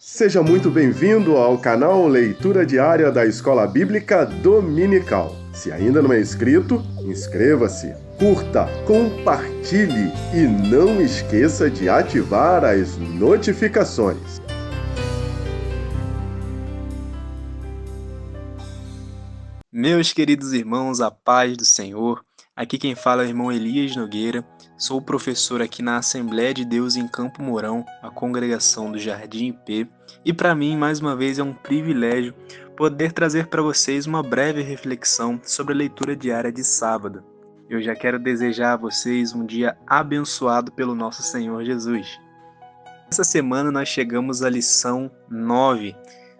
Seja muito bem-vindo ao canal Leitura Diária da Escola Bíblica Dominical. Se ainda não é inscrito, inscreva-se, curta, compartilhe e não esqueça de ativar as notificações. Meus queridos irmãos, a paz do Senhor. Aqui quem fala é o irmão Elias Nogueira. Sou professor aqui na Assembleia de Deus em Campo Mourão, a congregação do Jardim IP. E para mim, mais uma vez, é um privilégio poder trazer para vocês uma breve reflexão sobre a leitura diária de sábado. Eu já quero desejar a vocês um dia abençoado pelo nosso Senhor Jesus. Essa semana nós chegamos à lição 9,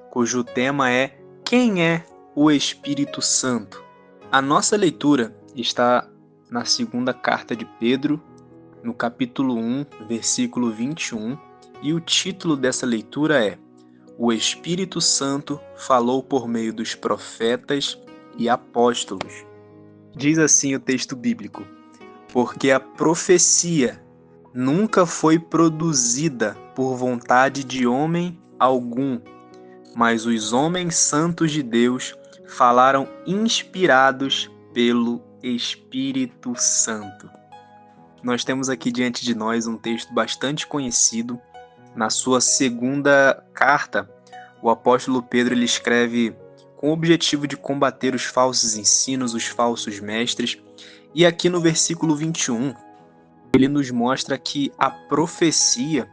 cujo tema é Quem é o Espírito Santo? A nossa leitura está na segunda carta de Pedro, no capítulo 1, versículo 21, e o título dessa leitura é O Espírito Santo falou por meio dos profetas e apóstolos. Diz assim o texto bíblico: Porque a profecia nunca foi produzida por vontade de homem algum, mas os homens santos de Deus falaram inspirados pelo Espírito Santo. Nós temos aqui diante de nós um texto bastante conhecido. Na sua segunda carta, o apóstolo Pedro ele escreve com o objetivo de combater os falsos ensinos, os falsos mestres. E aqui no versículo 21, ele nos mostra que a profecia,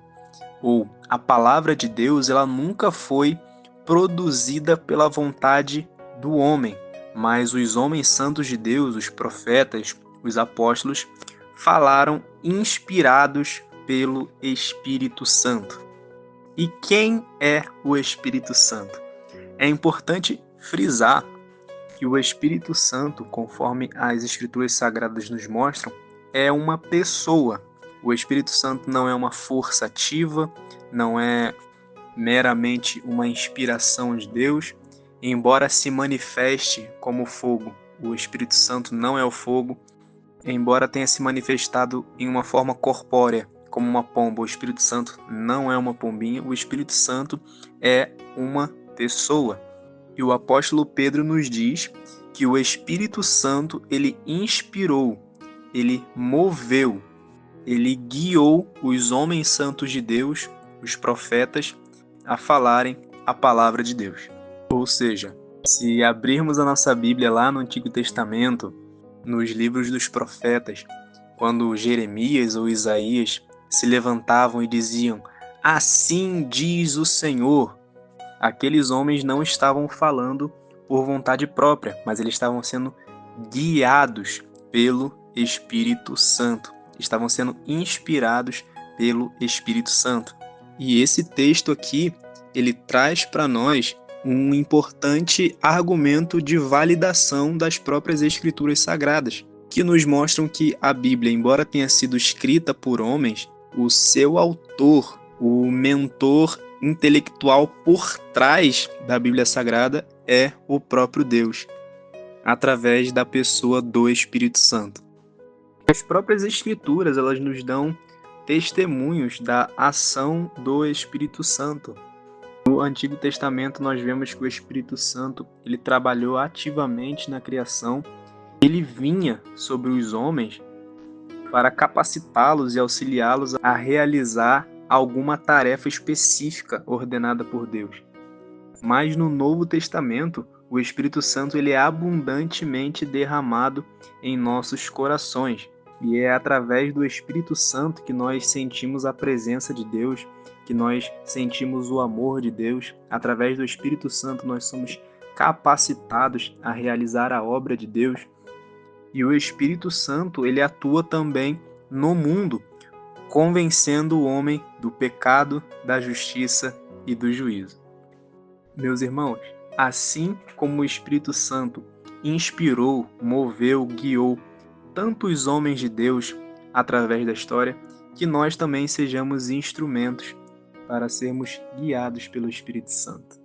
ou a palavra de Deus, ela nunca foi produzida pela vontade do homem, mas os homens santos de Deus, os profetas, os apóstolos, falaram inspirados pelo Espírito Santo. E quem é o Espírito Santo? É importante frisar que o Espírito Santo, conforme as Escrituras Sagradas nos mostram, é uma pessoa. O Espírito Santo não é uma força ativa, não é meramente uma inspiração de Deus, embora se manifeste como fogo. O Espírito Santo não é o fogo, embora tenha se manifestado em uma forma corpórea, como uma pomba. O Espírito Santo não é uma pombinha, o Espírito Santo é uma pessoa. E o apóstolo Pedro nos diz que o Espírito Santo, ele inspirou, ele moveu, ele guiou os homens santos de Deus, os profetas, a falarem a palavra de Deus. Ou seja, se abrirmos a nossa Bíblia lá no Antigo Testamento, nos livros dos profetas, quando Jeremias ou Isaías se levantavam e diziam: Assim diz o Senhor, aqueles homens não estavam falando por vontade própria, mas eles estavam sendo guiados pelo Espírito Santo, estavam sendo inspirados pelo Espírito Santo. E esse texto aqui, ele traz para nós um importante argumento de validação das próprias Escrituras Sagradas, que nos mostram que a Bíblia, embora tenha sido escrita por homens, o seu autor, o mentor intelectual por trás da Bíblia Sagrada é o próprio Deus, através da pessoa do Espírito Santo. As próprias Escrituras, elas nos dão testemunhos da ação do Espírito Santo. No Antigo Testamento nós vemos que o Espírito Santo ele trabalhou ativamente na criação. Ele vinha sobre os homens para capacitá-los e auxiliá-los a realizar alguma tarefa específica ordenada por Deus. Mas no Novo Testamento, o Espírito Santo ele é abundantemente derramado em nossos corações. E é através do Espírito Santo que nós sentimos a presença de Deus, que nós sentimos o amor de Deus. Através do Espírito Santo nós somos capacitados a realizar a obra de Deus. E o Espírito Santo ele atua também no mundo, convencendo o homem do pecado, da justiça e do juízo. Meus irmãos, assim como o Espírito Santo inspirou, moveu, guiou tantos homens de Deus através da história, que nós também sejamos instrumentos para sermos guiados pelo Espírito Santo.